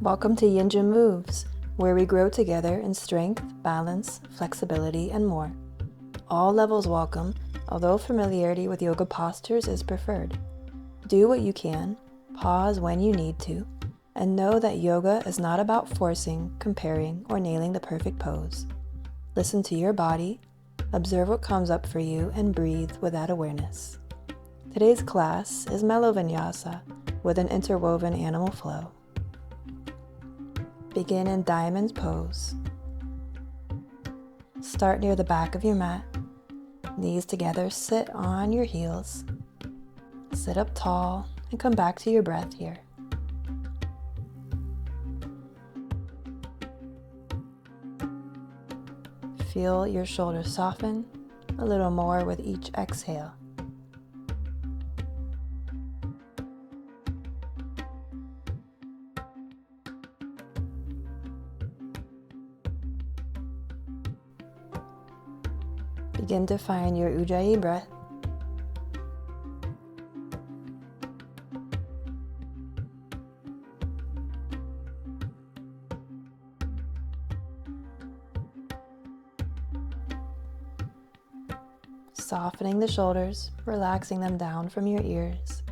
Welcome to Yinja Moves, where we grow together in strength, balance, flexibility, and more. All levels welcome, although familiarity with yoga postures is preferred. Do what you can, pause when you need to, and know that yoga is not about forcing, comparing, or nailing the perfect pose. Listen to your body, observe what comes up for you, and breathe with that awareness. Today's class is Mellow Vinyasa with an interwoven animal flow. Begin in diamond pose. Start near the back of your mat. Knees together, sit on your heels. Sit up tall and come back to your breath here. Feel your shoulders soften a little more with each exhale. Begin to find your Ujjayi breath. Softening the shoulders, relaxing them down from your ears.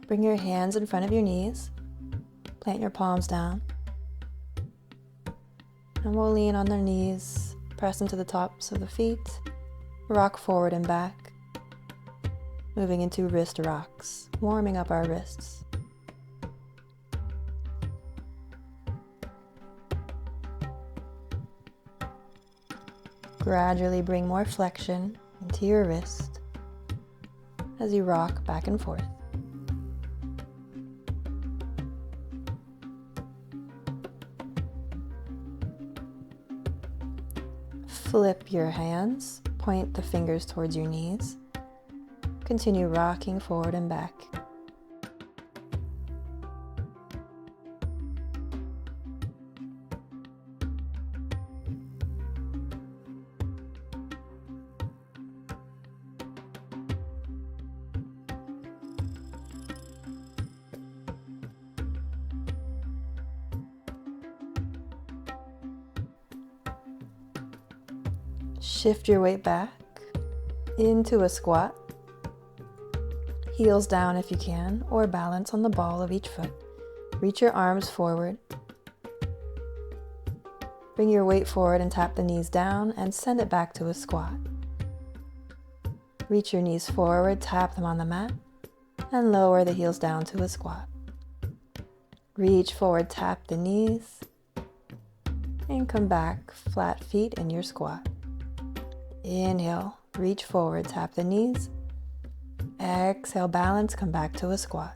Bring your hands in front of your knees. Plant your palms down. And we'll lean on their knees, press into the tops of the feet, rock forward and back, moving into wrist rocks, warming up our wrists. Gradually bring more flexion into your wrist as you rock back and forth. Flip your hands, point the fingers towards your knees. Continue rocking forward and back. Shift your weight back into a squat. Heels down if you can, or balance on the ball of each foot. Reach your arms forward. Bring your weight forward and tap the knees down and send it back to a squat. Reach your knees forward, tap them on the mat, and lower the heels down to a squat. Reach forward, tap the knees, and come back, flat feet in your squat. Inhale, reach forward, tap the knees. Exhale, balance, come back to a squat.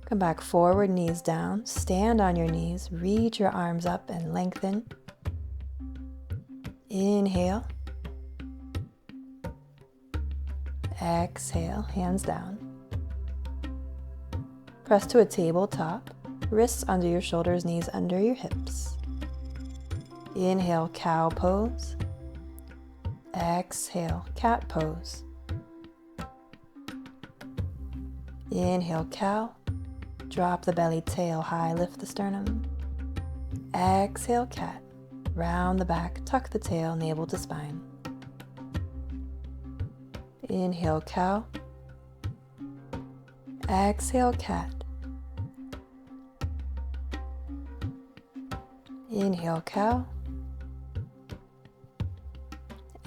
Come back forward, knees down. Stand on your knees, reach your arms up and lengthen. Inhale. Exhale, hands down. Press to a tabletop, wrists under your shoulders, knees under your hips. Inhale, cow pose. Exhale, cat pose. Inhale, cow. Drop the belly, tail high, lift the sternum. Exhale, cat. Round the back, tuck the tail, navel to spine. Inhale, cow. Exhale, cat. Inhale, cow.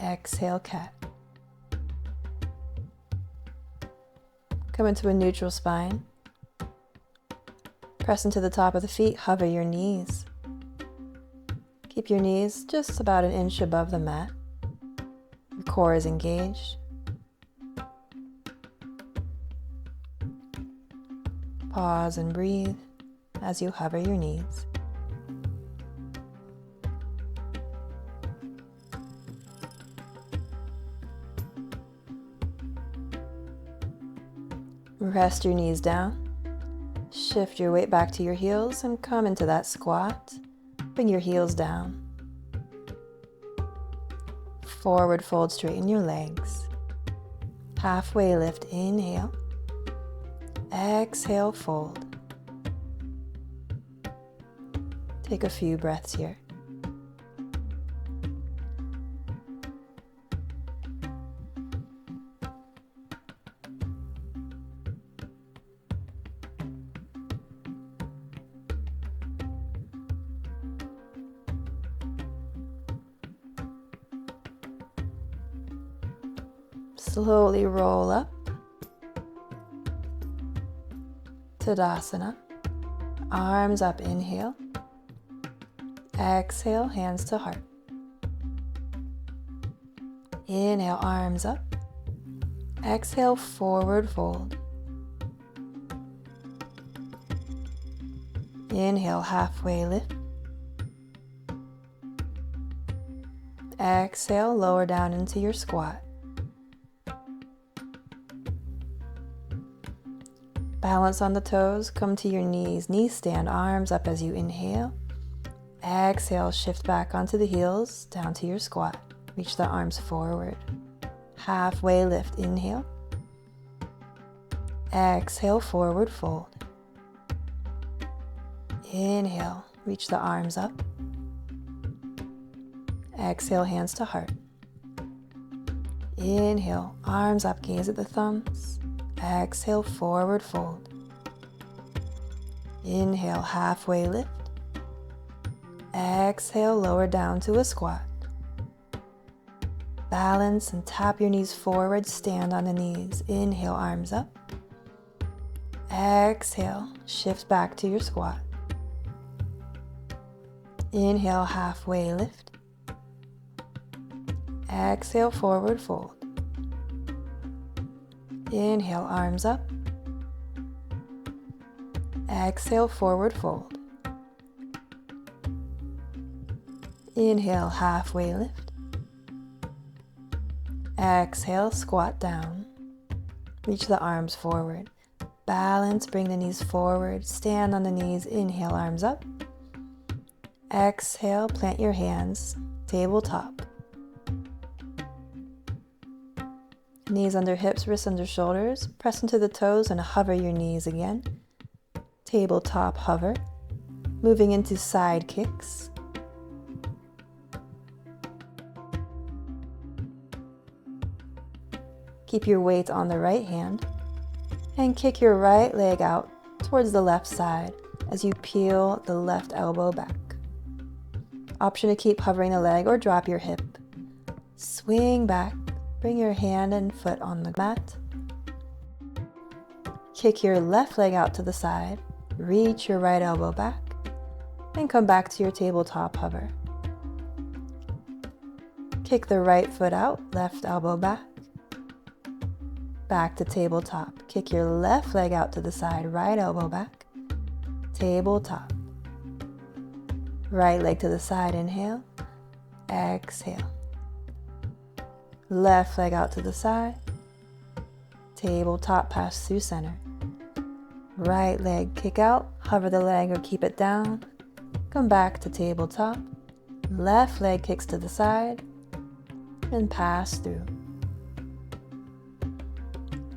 Exhale, cat. Come into a neutral spine. Press into the top of the feet, hover your knees. Keep your knees just about an inch above the mat. Your core is engaged. Pause and breathe as you hover your knees. Rest your knees down. Shift your weight back to your heels and come into that squat. Bring your heels down. Forward fold, straighten your legs. Halfway lift, inhale. Exhale, fold. Take a few breaths here. Slowly roll up. Tadasana. Arms up, inhale. Exhale, hands to heart. Inhale, arms up. Exhale, forward fold. Inhale, halfway lift. Exhale, lower down into your squat. Balance on the toes, come to your knees. Knee stand, arms up as you inhale. Exhale, shift back onto the heels, down to your squat. Reach the arms forward. Halfway lift, inhale. Exhale, forward fold. Inhale, reach the arms up. Exhale, hands to heart. Inhale, arms up, gaze at the thumbs. Exhale, forward fold. Inhale, halfway lift. Exhale, lower down to a squat. Balance and tap your knees forward, stand on the knees. Inhale, arms up. Exhale, shift back to your squat. Inhale, halfway lift. Exhale, forward fold. Inhale, arms up. Exhale, forward fold. Inhale, halfway lift. Exhale, squat down. Reach the arms forward. Balance, bring the knees forward. Stand on the knees. Inhale, arms up. Exhale, plant your hands. Tabletop. Knees under hips, wrists under shoulders. Press into the toes and hover your knees again. Tabletop hover. Moving into side kicks. Keep your weight on the right hand and kick your right leg out towards the left side as you peel the left elbow back. Option to keep hovering the leg or drop your hip. Swing back. Bring your hand and foot on the mat. Kick your left leg out to the side. Reach your right elbow back. And come back to your tabletop hover. Kick the right foot out, left elbow back. Back to tabletop. Kick your left leg out to the side, right elbow back. Tabletop. Right leg to the side, inhale. Exhale. Left leg out to the side. Tabletop, pass through center. Right leg kick out, hover the leg or keep it down. Come back to tabletop. Left leg kicks to the side and pass through.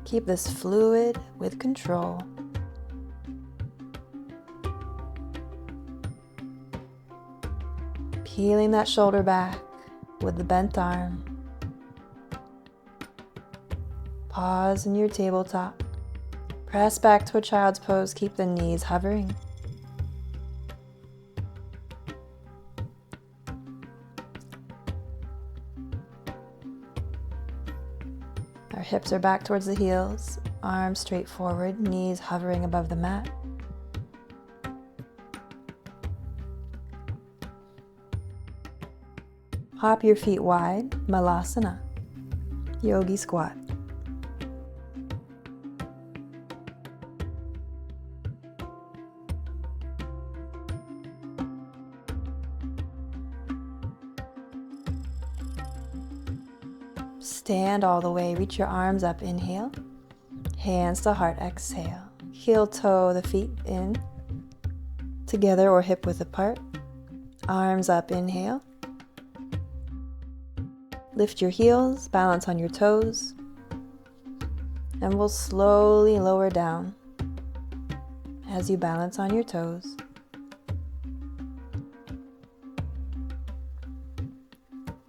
Keep this fluid with control. Peeling that shoulder back with the bent arm. Pause in your tabletop. Press back to a child's pose. Keep the knees hovering. Our hips are back towards the heels, arms straight forward, knees hovering above the mat. Hop your feet wide, Malasana, yogi squat. Stand all the way, reach your arms up, inhale. Hands to heart, exhale. Heel toe the feet in, together or hip width apart. Arms up, inhale. Lift your heels, balance on your toes. And we'll slowly lower down as you balance on your toes.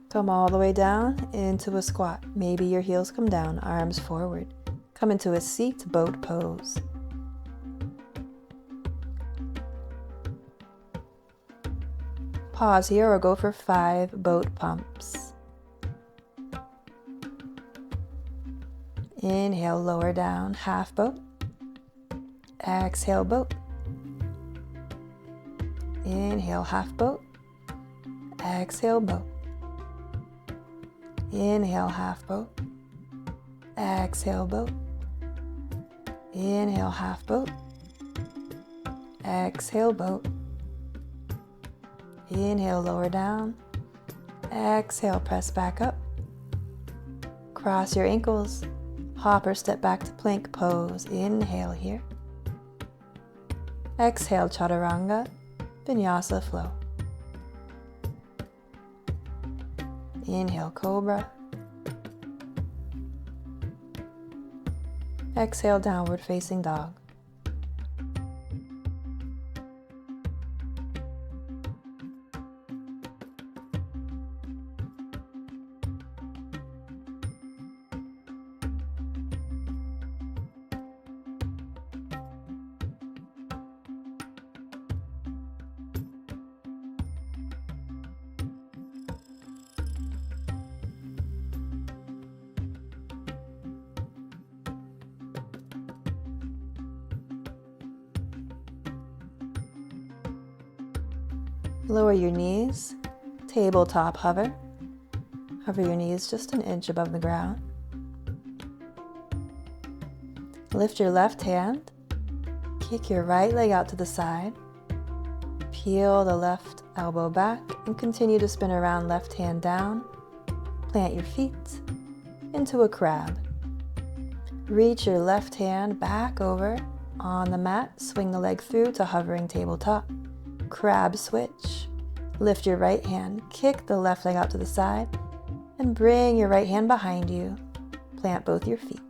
Come all the way down into a squat. Maybe your heels come down, arms forward. Come into a seat boat pose. Pause here or go for 5 boat pumps. Inhale, lower down, half boat. Exhale, boat. Inhale, half boat. Exhale, boat. Inhale, half boat. Exhale, boat. Inhale, half boat. Exhale, boat. Inhale, lower down. Exhale, press back up. Cross your ankles. Hop or step back to plank pose. Inhale here. Exhale, chaturanga, vinyasa flow. Inhale, cobra. Exhale, downward facing dog. Lower your knees, tabletop hover. Hover your knees just an inch above the ground. Lift your left hand, kick your right leg out to the side, peel the left elbow back and continue to spin around, left hand down. Plant your feet into a crab. Reach your left hand back over on the mat, swing the leg through to hovering tabletop. Crab switch. Lift your right hand, kick the left leg out to the side, and bring your right hand behind you. Plant both your feet.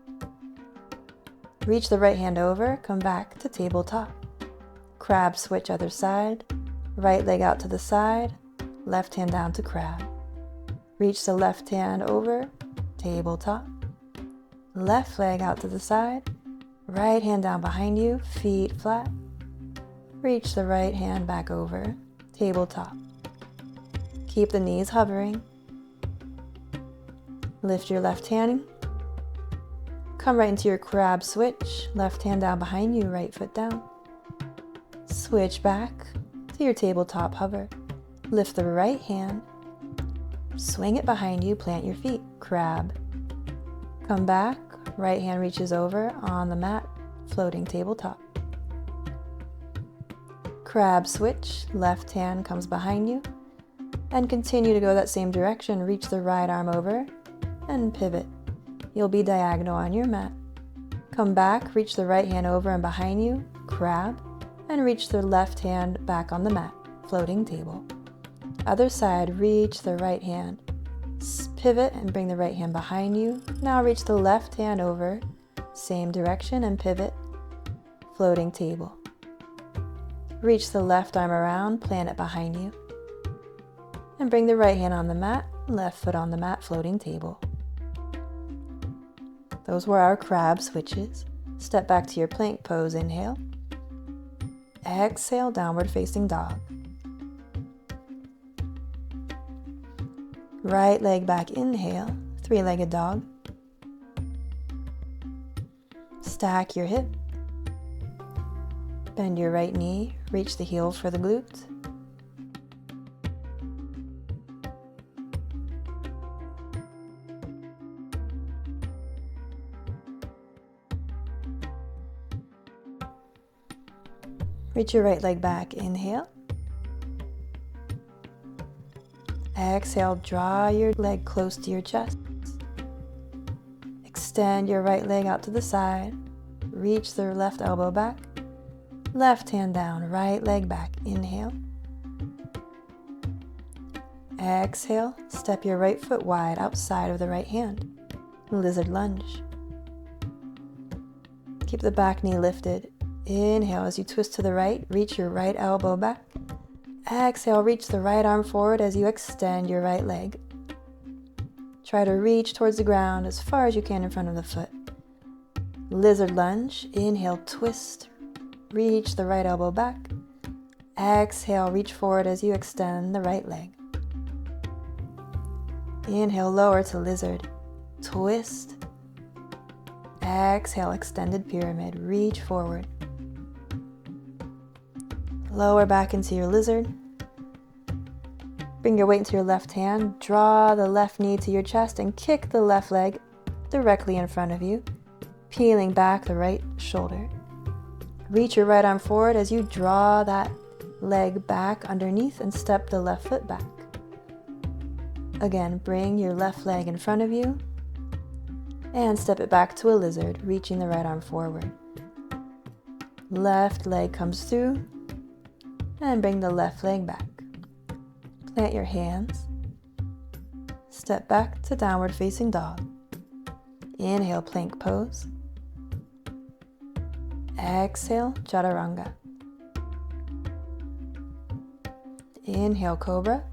Reach the right hand over, come back to tabletop. Crab switch other side, right leg out to the side, left hand down to crab. Reach the left hand over, tabletop. Left leg out to the side, right hand down behind you, feet flat. Reach the right hand back over, tabletop. Keep the knees hovering. Lift your left hand. Come right into your crab switch. Left hand down behind you, right foot down. Switch back to your tabletop hover. Lift the right hand. Swing it behind you, plant your feet, crab. Come back, right hand reaches over on the mat, floating tabletop. Crab switch, left hand comes behind you, and continue to go that same direction. Reach the right arm over and pivot. You'll be diagonal on your mat. Come back, reach the right hand over and behind you, crab, and reach the left hand back on the mat, floating table. Other side, reach the right hand. Pivot and bring the right hand behind you. Now reach the left hand over, same direction, and pivot, floating table. Reach the left arm around, plant it behind you. And bring the right hand on the mat, left foot on the mat, floating table. Those were our crab switches. Step back to your plank pose, inhale. Exhale, downward facing dog. Right leg back, inhale, three-legged dog. Stack your hip. Bend your right knee, reach the heel for the glutes. Reach your right leg back, inhale. Exhale, draw your leg close to your chest. Extend your right leg out to the side. Reach the left elbow back. Left hand down, right leg back. Inhale. Exhale, step your right foot wide outside of the right hand. Lizard lunge. Keep the back knee lifted. Inhale as you twist to the right, reach your right elbow back. Exhale, reach the right arm forward as you extend your right leg. Try to reach towards the ground as far as you can in front of the foot. Lizard lunge. Inhale, twist. Reach the right elbow back. Exhale, reach forward as you extend the right leg. Inhale, lower to lizard. Twist. Exhale, extended pyramid. Reach forward. Lower back into your lizard. Bring your weight into your left hand. Draw the left knee to your chest and kick the left leg directly in front of you, peeling back the right shoulder. Reach your right arm forward as you draw that leg back underneath and step the left foot back. Again, bring your left leg in front of you and step it back to a lizard, reaching the right arm forward. Left leg comes through and bring the left leg back. Plant your hands. Step back to downward facing dog. Inhale, plank pose. Exhale, chaturanga. Inhale, cobra.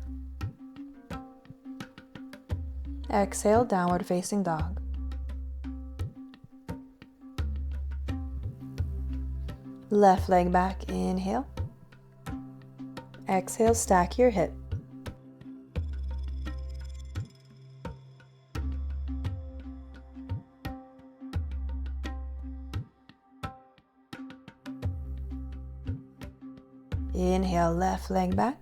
Exhale, downward facing dog. Left leg back, inhale. Exhale, stack your hip. Inhale, left leg back.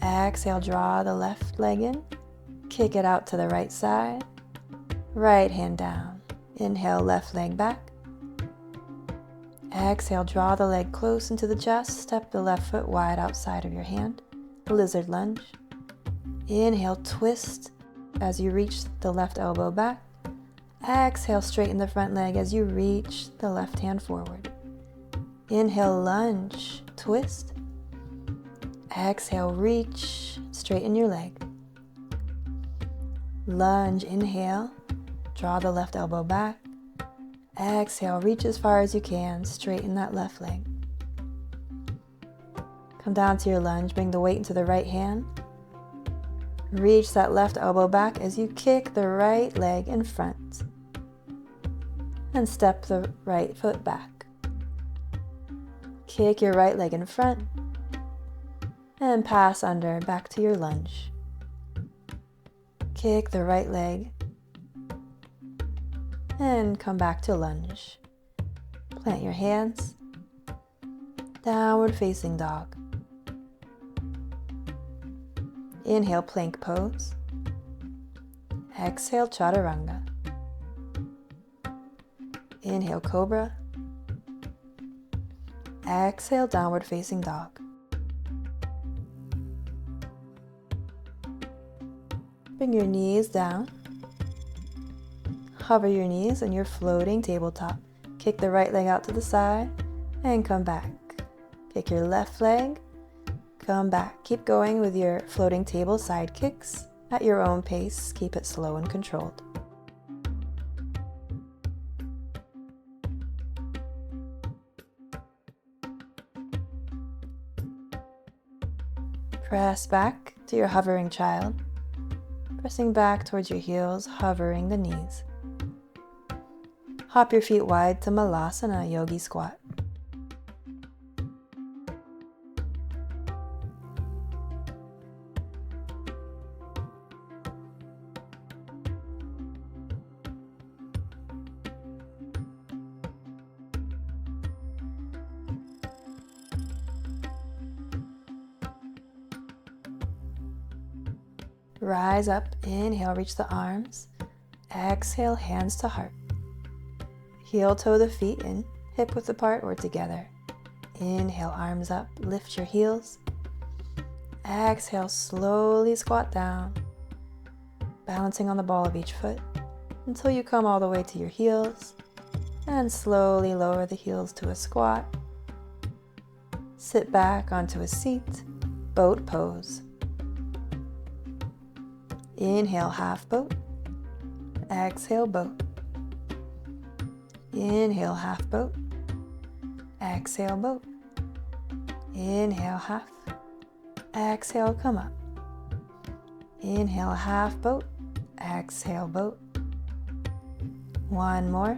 Exhale, draw the left leg in. Kick it out to the right side. Right hand down. Inhale, left leg back. Exhale, draw the leg close into the chest. Step the left foot wide outside of your hand. Lizard lunge. Inhale, twist as you reach the left elbow back. Exhale, straighten the front leg as you reach the left hand forward. Inhale, lunge, twist. Exhale, reach, straighten your leg. Lunge, inhale, draw the left elbow back. Exhale, reach as far as you can, straighten that left leg. Come down to your lunge, bring the weight into the right hand. Reach that left elbow back as you kick the right leg in front. And step the right foot back. Kick your right leg in front. And pass under, back to your lunge. Kick the right leg. And come back to lunge. Plant your hands. Downward facing dog. Inhale, plank pose. Exhale, chaturanga. Inhale, cobra. Exhale, downward facing dog. Bring your knees down. Hover your knees on your floating tabletop. Kick the right leg out to the side and come back. Kick your left leg. Come back. Keep going with your floating table side kicks at your own pace. Keep it slow and controlled. Press back to your hovering child, pressing back towards your heels, hovering the knees. Hop your feet wide to Malasana, yogi squat. Rise up, inhale, reach the arms. Exhale, hands to heart. Heel toe the feet in, hip width apart or together. Inhale, arms up, lift your heels. Exhale, slowly squat down, balancing on the ball of each foot until you come all the way to your heels, and slowly lower the heels to a squat. Sit back onto a seat, boat pose. Inhale, half boat. Exhale, boat. Inhale, half boat. Exhale, boat. Inhale, half. Exhale, come up. Inhale, half boat. Exhale, boat. One more.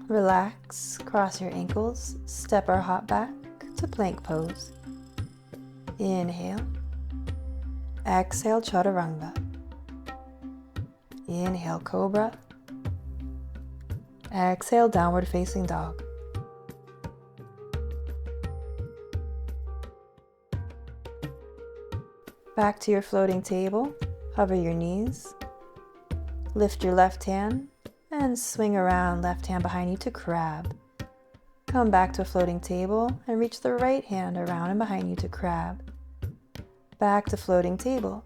Relax, cross your ankles, step or hop back to plank pose. Inhale. Exhale, chaturanga. Inhale, cobra. Exhale, downward facing dog. Back to your floating table, hover your knees. Lift your left hand and swing around, left hand behind you to crab. Come back to a floating table and reach the right hand around and behind you to crab. Back to floating table.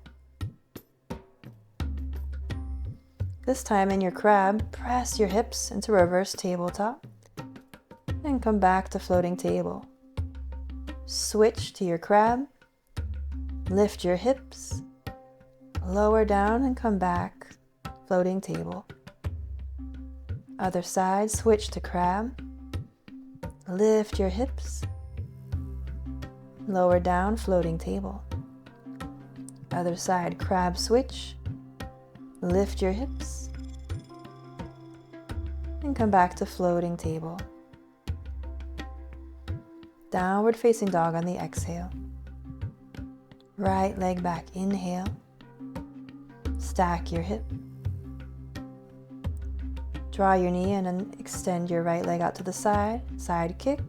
This time in your crab, press your hips into reverse tabletop and come back to floating table. Switch to your crab, lift your hips, lower down and come back, floating table. Other side, switch to crab, lift your hips, lower down, floating table. Other side, crab switch, lift your hips, and come back to floating table. Downward facing dog on the exhale. Right leg back, inhale. Stack your hip. Draw your knee in and extend your right leg out to the side. Side kick,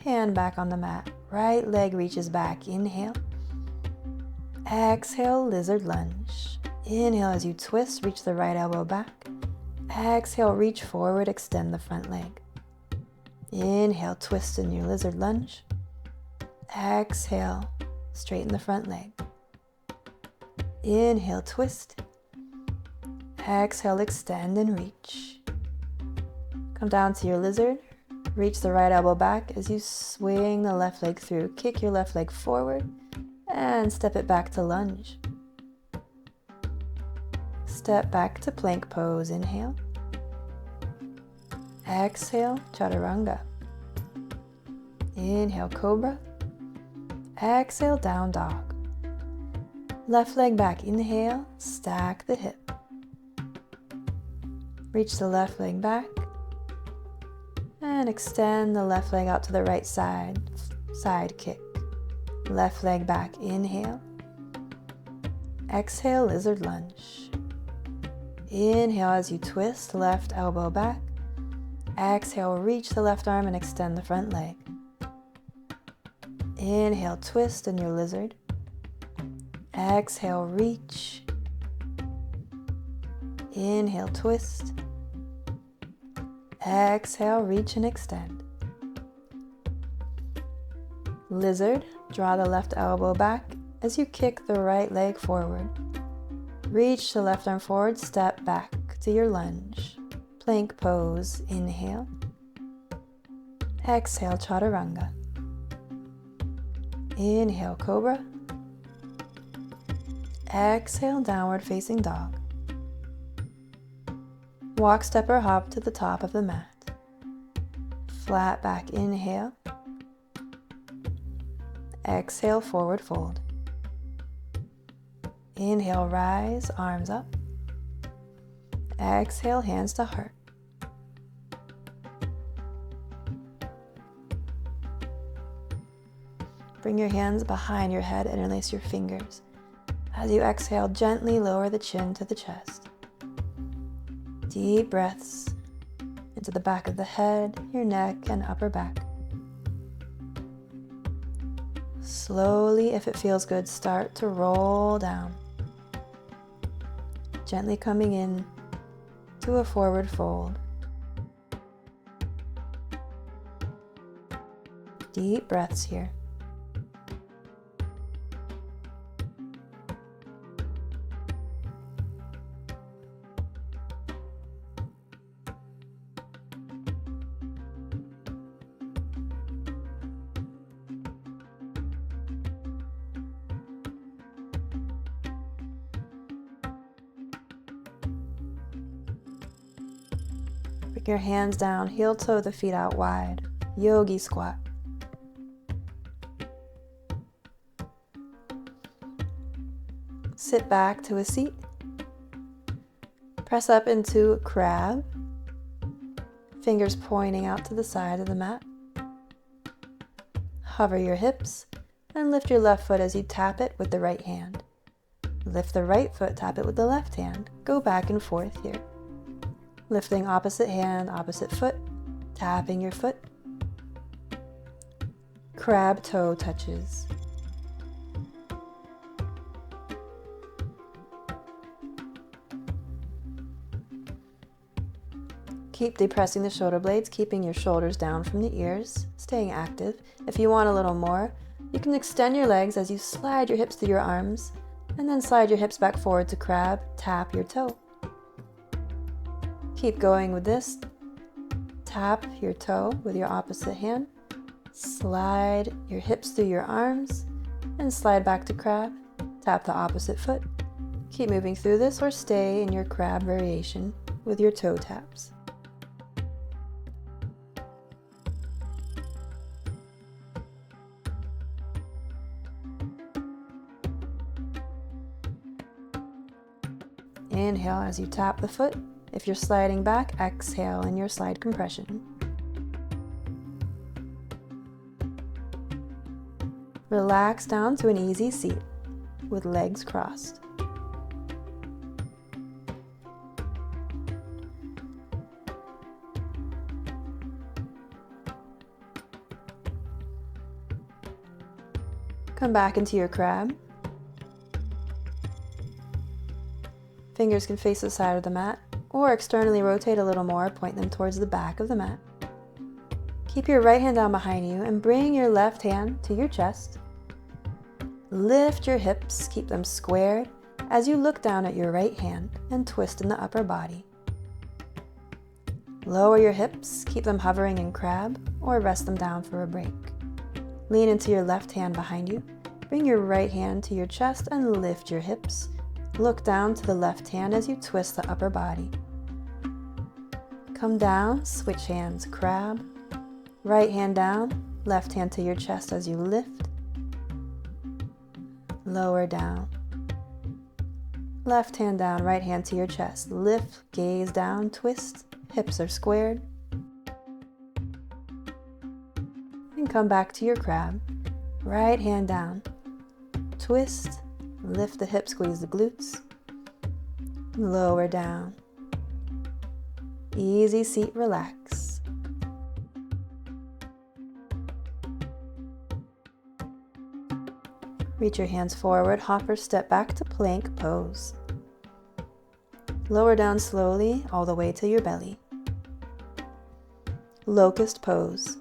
hand back on the mat. Right leg reaches back, inhale. Exhale, lizard lunge. Inhale as you twist, reach the right elbow back. Exhale, reach forward, extend the front leg. Inhale, twist in your lizard lunge. Exhale, straighten the front leg. Inhale, twist. Exhale, extend and reach. Come down to your lizard. Reach the right elbow back as you swing the left leg through. Kick your left leg forward and step it back to lunge. Step back to plank pose, inhale. Exhale, chaturanga. Inhale, cobra. Exhale, down dog. Left leg back, inhale, stack the hip. Reach the left leg back and extend the left leg out to the right side, side kick. Left leg back, inhale. Exhale, lizard lunge. Inhale as you twist, left elbow back. Exhale, reach the left arm and extend the front leg. Inhale, twist in your lizard. Exhale, reach. Inhale, twist. Exhale, reach and extend. Lizard, draw the left elbow back as you kick the right leg forward. Reach the left arm forward, step back to your lunge. Plank pose, inhale. Exhale, chaturanga. Inhale, cobra. Exhale, downward facing dog. Walk, step, or hop to the top of the mat. Flat back, inhale. Exhale, forward fold. Inhale, rise, arms up. Exhale, hands to heart. Bring your hands behind your head and interlace your fingers. As you exhale, gently lower the chin to the chest. Deep breaths into the back of the head, your neck, and upper back. Slowly, if it feels good, start to roll down. Gently coming in to a forward fold. Deep breaths here. Bring your hands down, heel toe the feet out wide. Yogi squat. Sit back to a seat. Press up into crab. Fingers pointing out to the side of the mat. Hover your hips and lift your left foot as you tap it with the right hand. Lift the right foot, tap it with the left hand. Go back and forth here. Lifting opposite hand, opposite foot, tapping your foot. Crab toe touches. Keep depressing the shoulder blades, keeping your shoulders down from the ears, staying active. If you want a little more, you can extend your legs as you slide your hips through your arms, and then slide your hips back forward to crab, tap your toe. Keep going with this. Tap your toe with your opposite hand. Slide your hips through your arms and slide back to crab. Tap the opposite foot. Keep moving through this or stay in your crab variation with your toe taps. Inhale as you tap the foot. If you're sliding back, exhale in your slide compression. Relax down to an easy seat with legs crossed. Come back into your crab. Fingers can face the side of the mat, or externally rotate a little more, point them towards the back of the mat. Keep your right hand down behind you and bring your left hand to your chest. Lift your hips, keep them squared as you look down at your right hand and twist in the upper body. Lower your hips, keep them hovering in crab or rest them down for a break. Lean into your left hand behind you. Bring your right hand to your chest and lift your hips. Look down to the left hand as you twist the upper body. Come down, switch hands, crab. Right hand down, left hand to your chest as you lift. Lower down. Left hand down, right hand to your chest. Lift, gaze down, twist. Hips are squared. And come back to your crab. Right hand down. Twist. Lift the hips, squeeze the glutes. Lower down. Easy seat, relax. Reach your hands forward, hop or step back to plank pose. Lower down slowly all the way to your belly. Locust pose.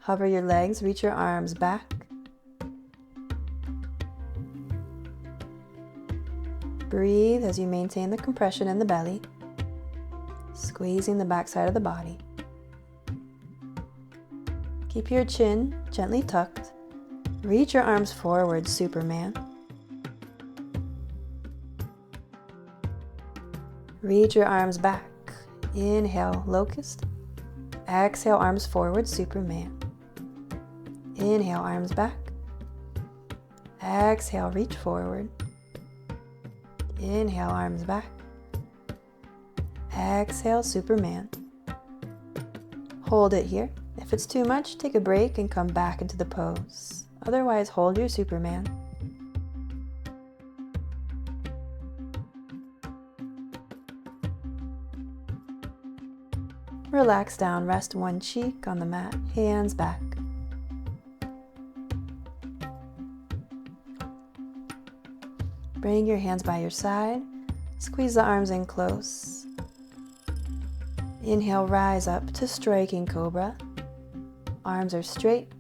Hover your legs, reach your arms back. Breathe as you maintain the compression in the belly, squeezing the backside of the body. Keep your chin gently tucked. Reach your arms forward, Superman. Reach your arms back. Inhale, locust. Exhale, arms forward, Superman. Inhale, arms back. Exhale, reach forward. Inhale, arms back. Exhale, Superman. Hold it here. If it's too much, take a break and come back into the pose. Otherwise, hold your Superman. Relax down, rest one cheek on the mat, hands back. Bring your hands by your side, squeeze the arms in close. Inhale, rise up to striking cobra. Arms are straight,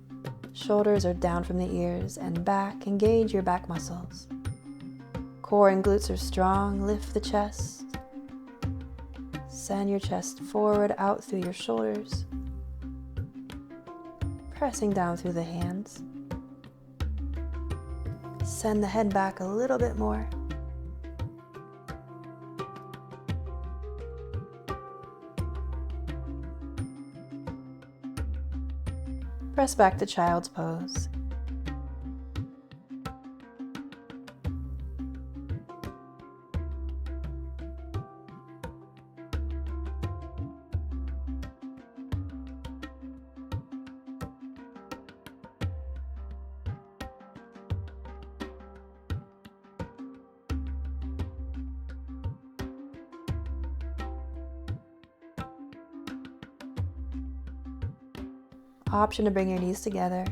shoulders are down from the ears and back. Engage your back muscles. Core and glutes are strong, lift the chest. Send your chest forward, out through your shoulders. Pressing down through the hands. Send the head back a little bit more. Press back to child's pose. Option to bring your knees together.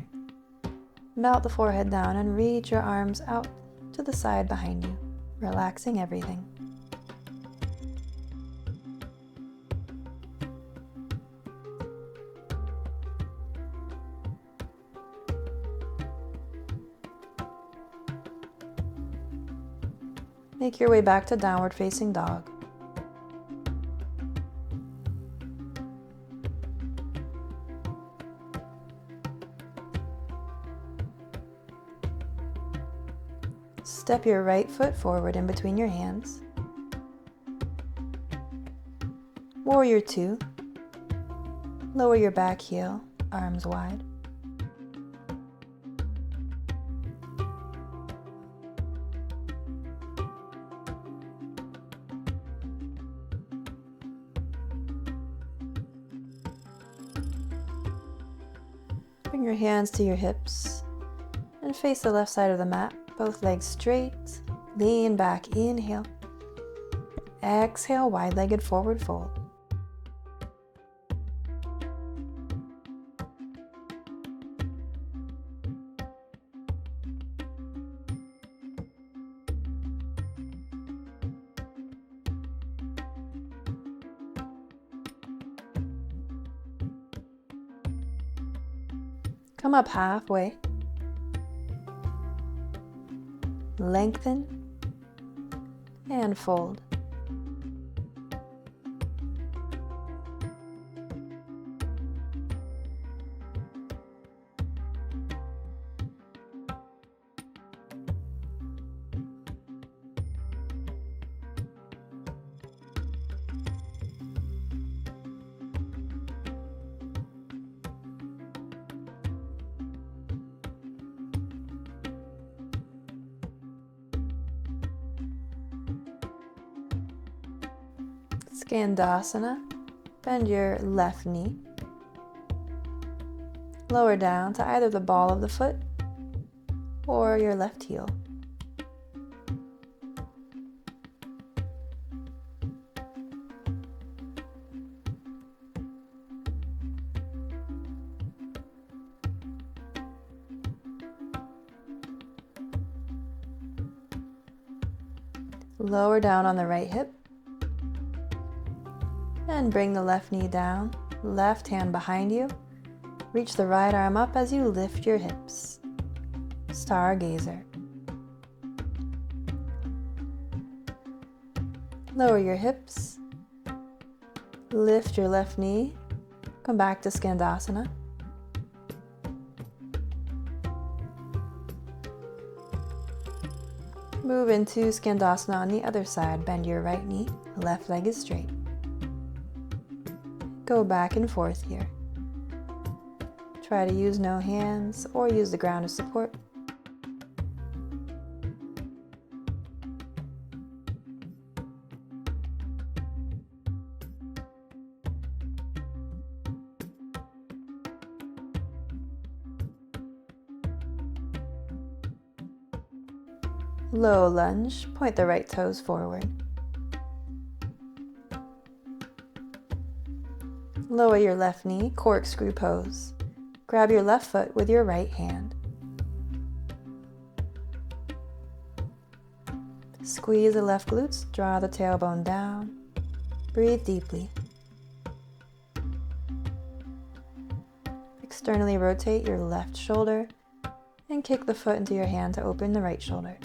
Melt the forehead down and reach your arms out to the side behind you, relaxing everything. Make your way back to downward facing dog. Step your right foot forward in between your hands. Warrior 2. Lower your back heel, arms wide. Bring your hands to your hips and face the left side of the mat. Both legs straight, lean back, inhale. Exhale, wide-legged forward fold. Come up halfway. Lengthen and fold. Skandasana. Bend your left knee. Lower down to either the ball of the foot or your left heel. Lower down on the right hip. And bring the left knee down, left hand behind you. Reach the right arm up as you lift your hips. Stargazer. Lower your hips. Lift your left knee. Come back to Skandasana. Move into Skandasana on the other side. Bend your right knee, left leg is straight. Go back and forth here. Try to use no hands or use the ground as support. Low lunge, point the right toes forward. Lower your left knee, corkscrew pose. Grab your left foot with your right hand. Squeeze the left glutes, draw the tailbone down. Breathe deeply. Externally rotate your left shoulder and kick the foot into your hand to open the right shoulder.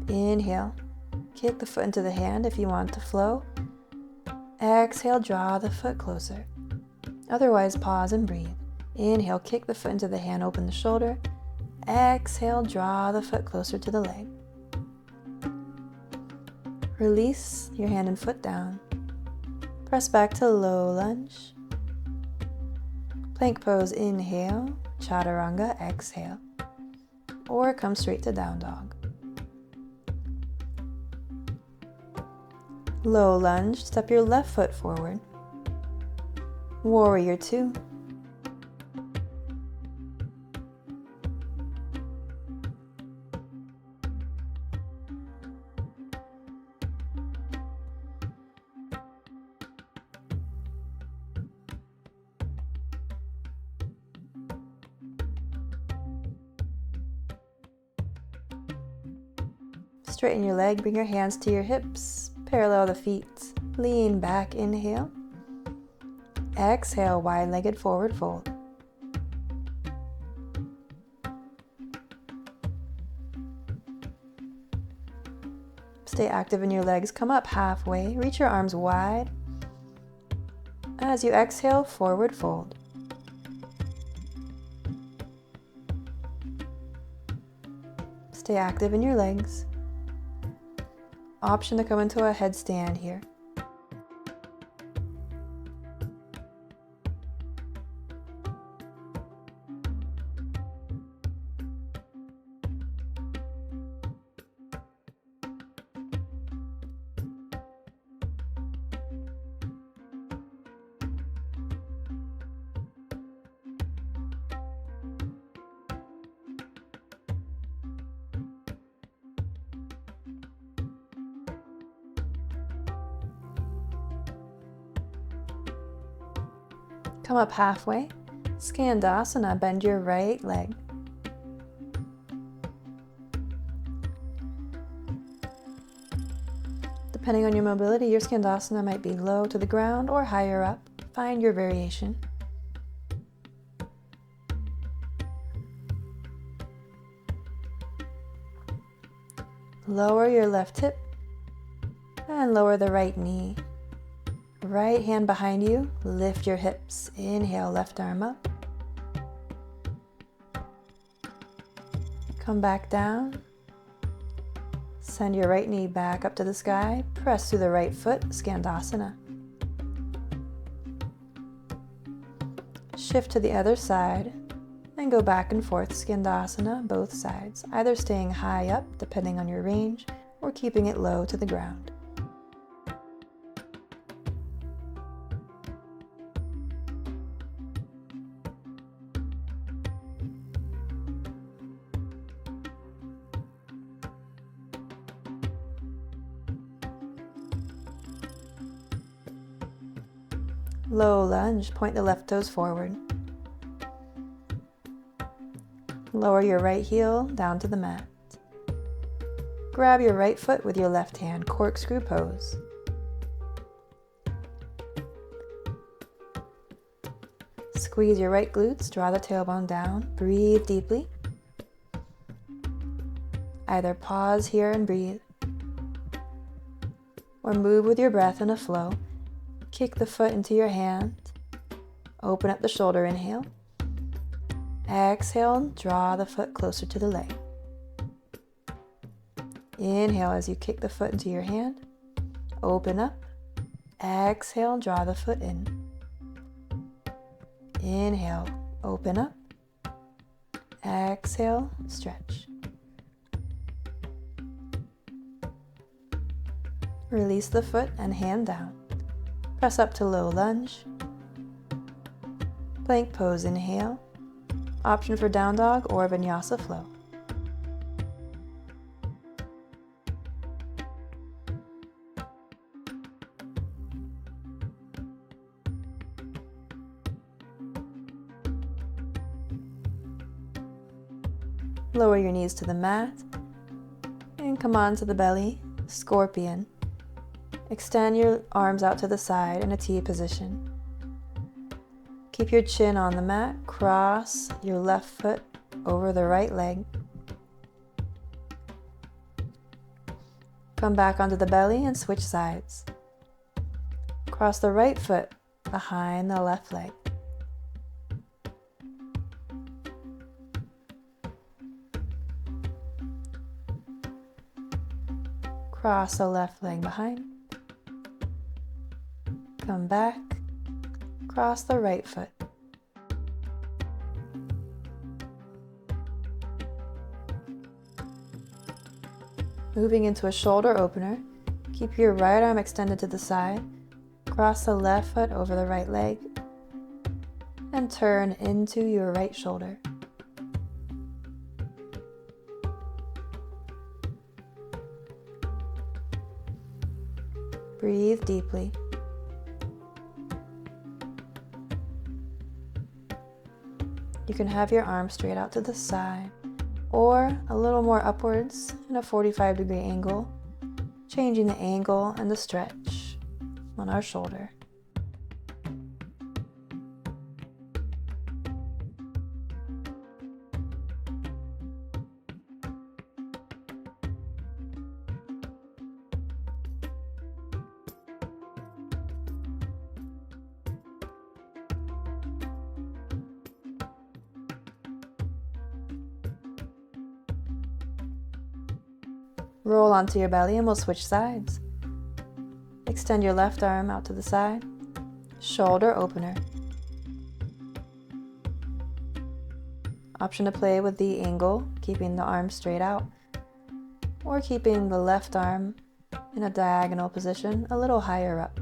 Inhale, kick the foot into the hand if you want to flow. Exhale, draw the foot closer. Otherwise, pause and breathe. Inhale, kick the foot into the hand, open the shoulder. Exhale, draw the foot closer to the leg. Release your hand and foot down. Press back to low lunge. Plank pose, inhale. Chaturanga, exhale. Or come straight to down dog. Low lunge, step your left foot forward. Warrior two. Straighten your leg, bring your hands to your hips. Parallel the feet. Lean back, inhale. Exhale, wide-legged forward fold. Stay active in your legs. Come up halfway. Reach your arms wide. As you exhale, forward fold. Stay active in your legs. Option to come into a headstand here. Come up halfway. Skandasana, bend your right leg. Depending on your mobility, your Skandasana might be low to the ground or higher up. Find your variation. Lower your left hip and lower the right knee. Right hand behind you, lift your hips. Inhale, left arm up. Come back down. Send your right knee back up to the sky. Press through the right foot, Skandasana. Shift to the other side and go back and forth, Skandasana, both sides, either staying high up, depending on your range, or keeping it low to the ground. Low lunge, point the left toes forward. Lower your right heel down to the mat. Grab your right foot with your left hand, corkscrew pose. Squeeze your right glutes, draw the tailbone down, breathe deeply. Either pause here and breathe, or move with your breath in a flow. Kick the foot into your hand. Open up the shoulder, inhale. Exhale, draw the foot closer to the leg. Inhale as you kick the foot into your hand. Open up. Exhale, draw the foot in. Inhale, open up. Exhale, stretch. Release the foot and hand down. Press up to low lunge. Plank pose, inhale. Option for down dog or Vinyasa flow. Lower your knees to the mat and come onto the belly, scorpion. Extend your arms out to the side in a T position. Keep your chin on the mat, cross your left foot over the right leg. Come back onto the belly and switch sides. Cross the right foot behind the left leg. Cross the left leg behind. Come back. Cross the right foot. Moving into a shoulder opener, keep your right arm extended to the side, cross the left foot over the right leg, and turn into your right shoulder. Breathe deeply. You can have your arms straight out to the side or a little more upwards in a 45-degree angle, changing the angle and the stretch on our shoulder. Roll onto your belly and we'll switch sides. Extend your left arm out to the side. Shoulder opener. Option to play with the angle, keeping the arm straight out, or keeping the left arm in a diagonal position a little higher up.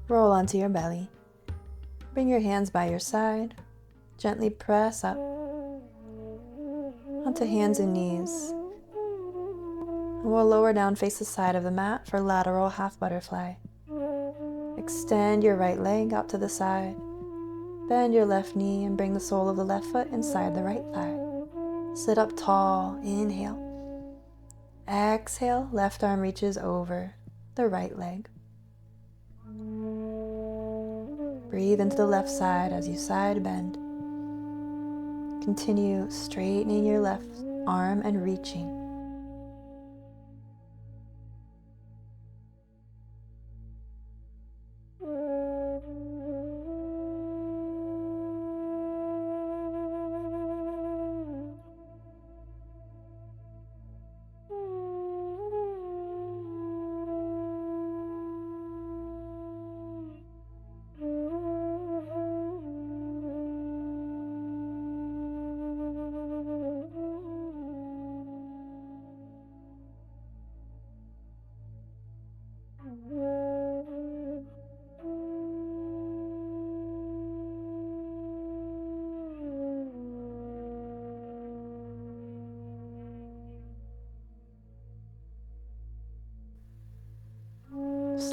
Roll onto your belly. Bring your hands by your side. Gently press up onto hands and knees. And we'll lower down, face the side of the mat for lateral half butterfly. Extend your right leg out to the side. Bend your left knee and bring the sole of the left foot inside the right thigh. Sit up tall. Inhale. Exhale, left arm reaches over the right leg. Breathe into the left side as you side bend. Continue straightening your left arm and reaching.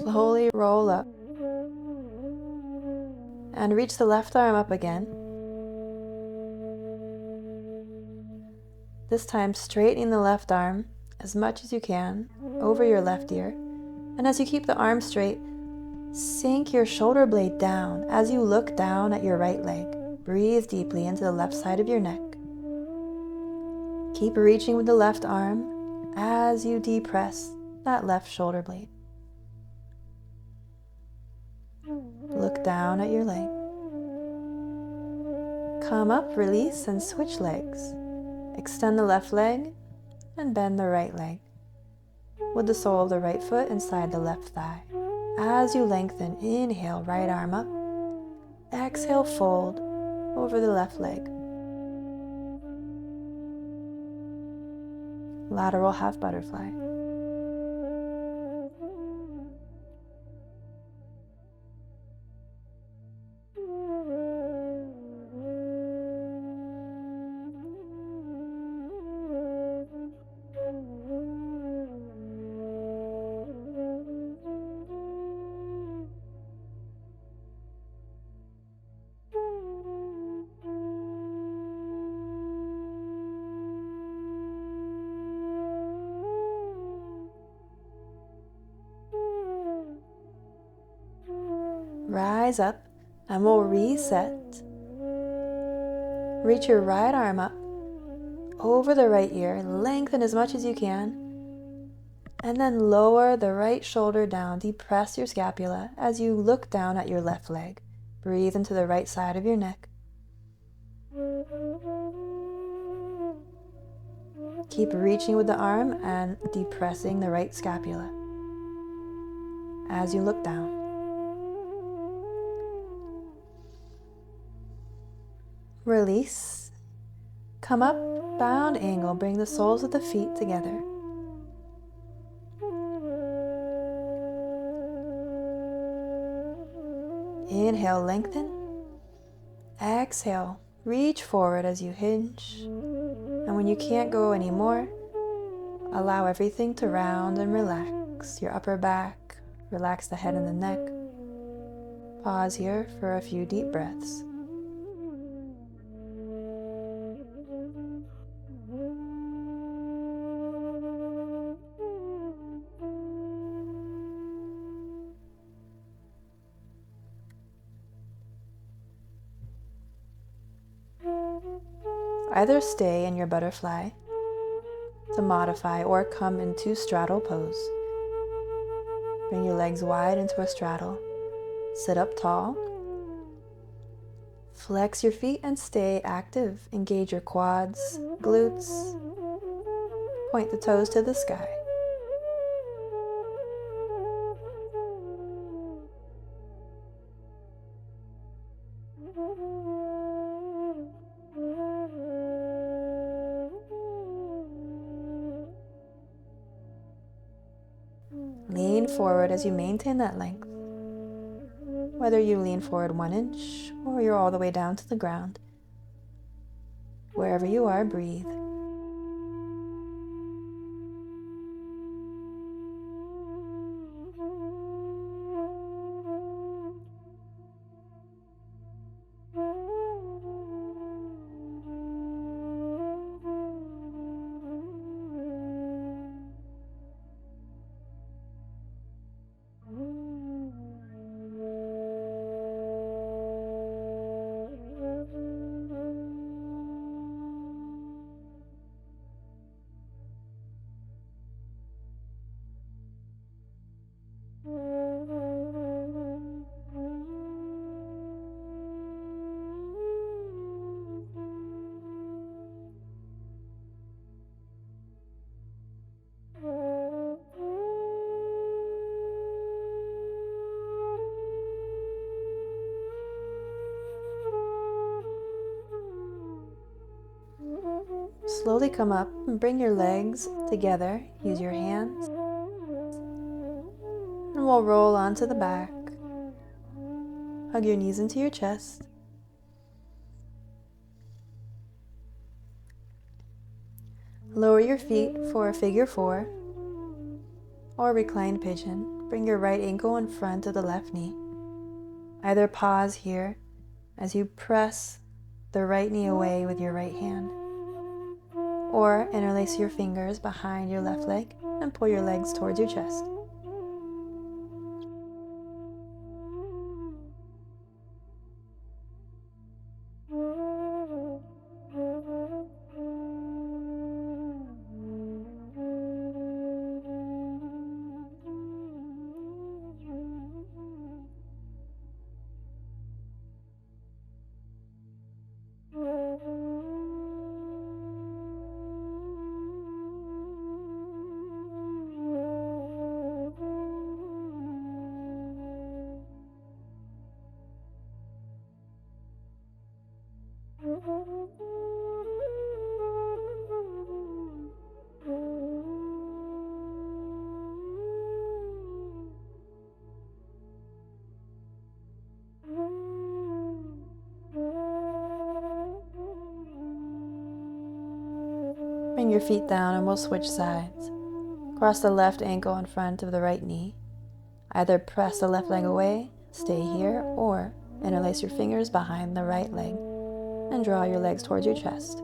Slowly roll up and reach the left arm up again. This time straightening the left arm as much as you can over your left ear. And as you keep the arm straight, sink your shoulder blade down as you look down at your right leg. Breathe deeply into the left side of your neck. Keep reaching with the left arm as you depress that left shoulder blade. Look down at your leg. Come up, release, and switch legs. Extend the left leg and bend the right leg with the sole of the right foot inside the left thigh. As you lengthen, inhale, right arm up. Exhale, fold over the left leg. Lateral half butterfly. Rise up and we'll reset. Reach your right arm up over the right ear, lengthen as much as you can, and then lower the right shoulder down. Depress your scapula as you look down at your left leg. Breathe into the right side of your neck. Keep reaching with the arm and depressing the right scapula as you look down. Release. Come up, bound angle. Bring the soles of the feet together. Inhale, lengthen. Exhale, reach forward as you hinge. And when you can't go anymore, allow everything to round and relax. Your upper back, relax the head and the neck. Pause here for a few deep breaths. Either stay in your butterfly to modify or come into straddle pose. Bring your legs wide into a straddle. Sit up tall. Flex your feet and stay active. Engage your quads, glutes. Point the toes to the sky. Lean forward as you maintain that length. Whether you lean forward 1 inch or you're all the way down to the ground. Wherever you are, breathe. Slowly come up and bring your legs together. Use your hands. And we'll roll onto the back. Hug your knees into your chest. Lower your feet for a figure 4 or reclined pigeon. Bring your right ankle in front of the left knee. Either pause here as you press the right knee away with your right hand, or interlace your fingers behind your left leg and pull your legs towards your chest. Bring your feet down and we'll switch sides. Cross the left ankle in front of the right knee. Either press the left leg away, stay here, or interlace your fingers behind the right leg and draw your legs towards your chest.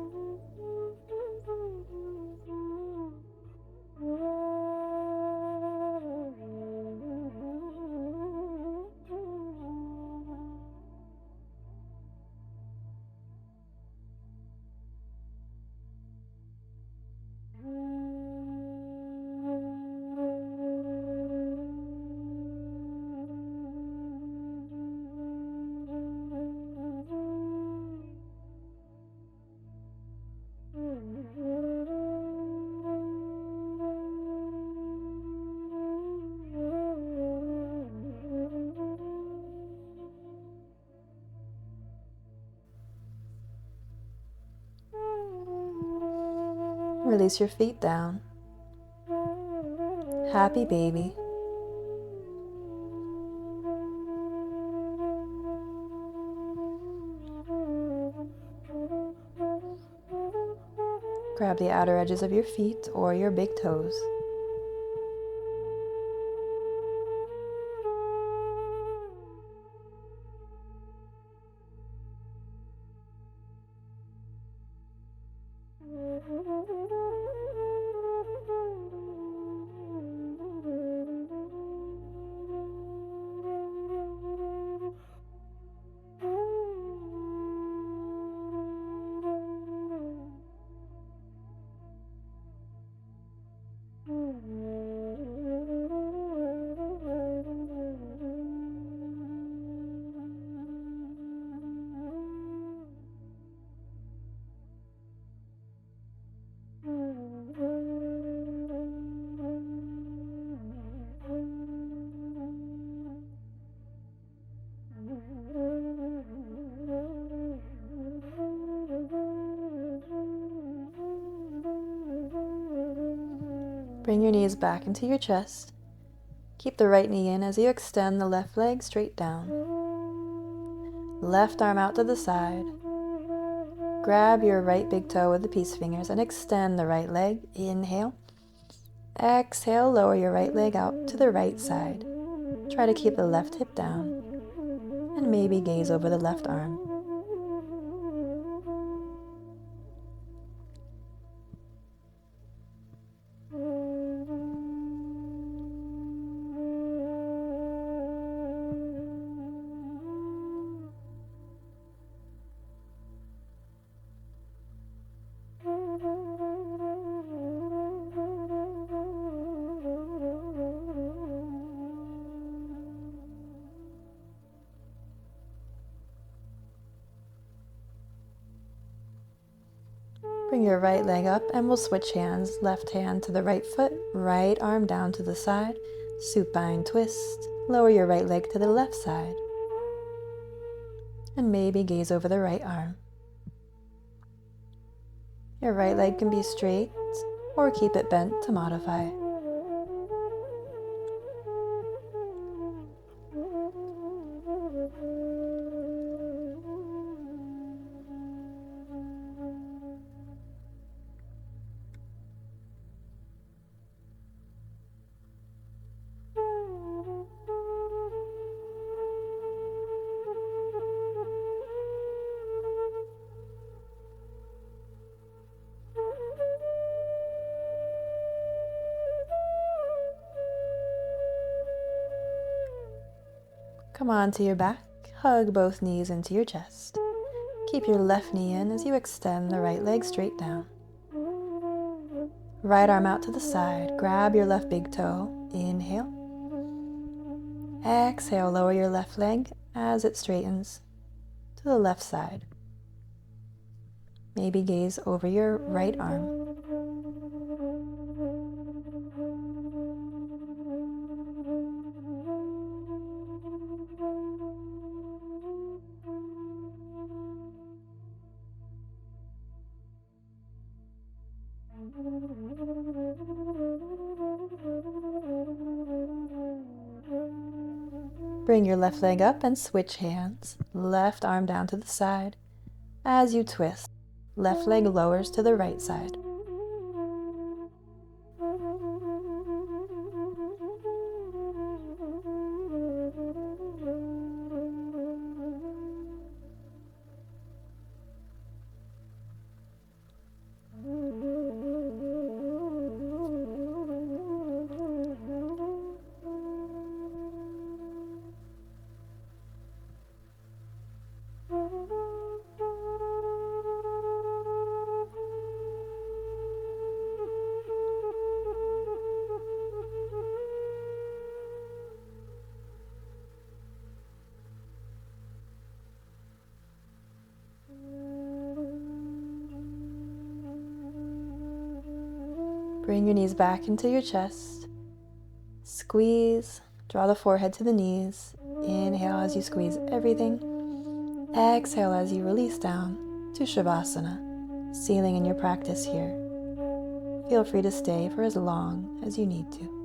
Release your feet down. Happy baby. Grab the outer edges of your feet or your big toes. Bring your knees back into your chest. Keep the right knee in as you extend the left leg straight down. Left arm out to the side. Grab your right big toe with the peace fingers and extend the right leg. Inhale. Exhale, lower your right leg out to the right side. Try to keep the left hip down and maybe gaze over the left arm. Bring your right leg up and we'll switch hands. Left hand to the right foot, right arm down to the side, supine twist. Lower your right leg to the left side. And maybe gaze over the right arm. Your right leg can be straight or keep it bent to modify. Come on to your back, hug both knees into your chest. Keep your left knee in as you extend the right leg straight down. Right arm out to the side, grab your left big toe, inhale. Exhale, lower your left leg as it straightens to the left side. Maybe gaze over your right arm. Bring your left leg up and switch hands. Left arm down to the side. As you twist, left leg lowers to the right side. Bring your knees back into your chest. Squeeze, draw the forehead to the knees. Inhale as you squeeze everything. Exhale as you release down to Shavasana, sealing in your practice here. Feel free to stay for as long as you need to.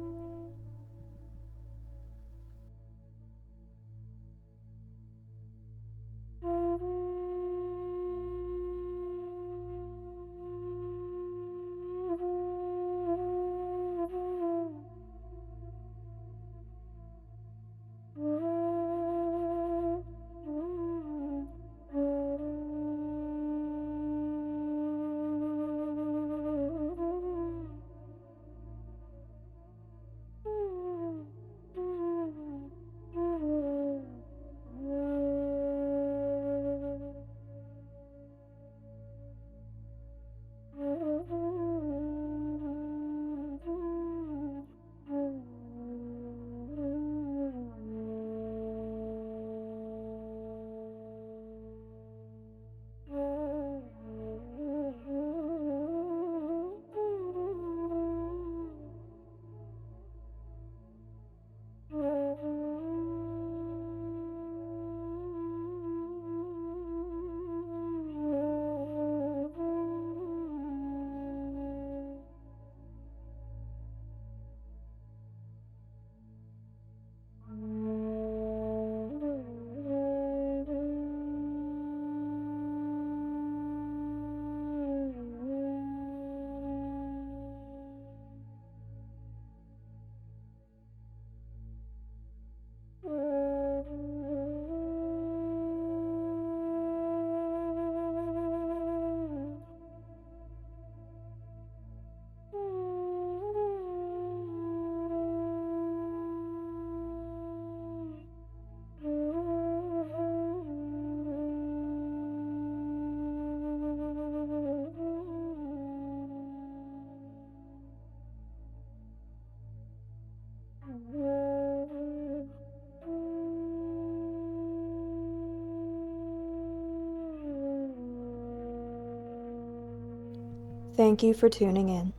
Thank you for tuning in.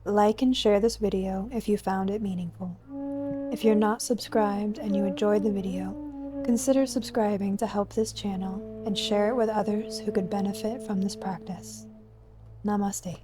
Like and share this video if you found it meaningful. If you're not subscribed and you enjoyed the video, consider subscribing to help this channel and share it with others who could benefit from this practice. Namaste.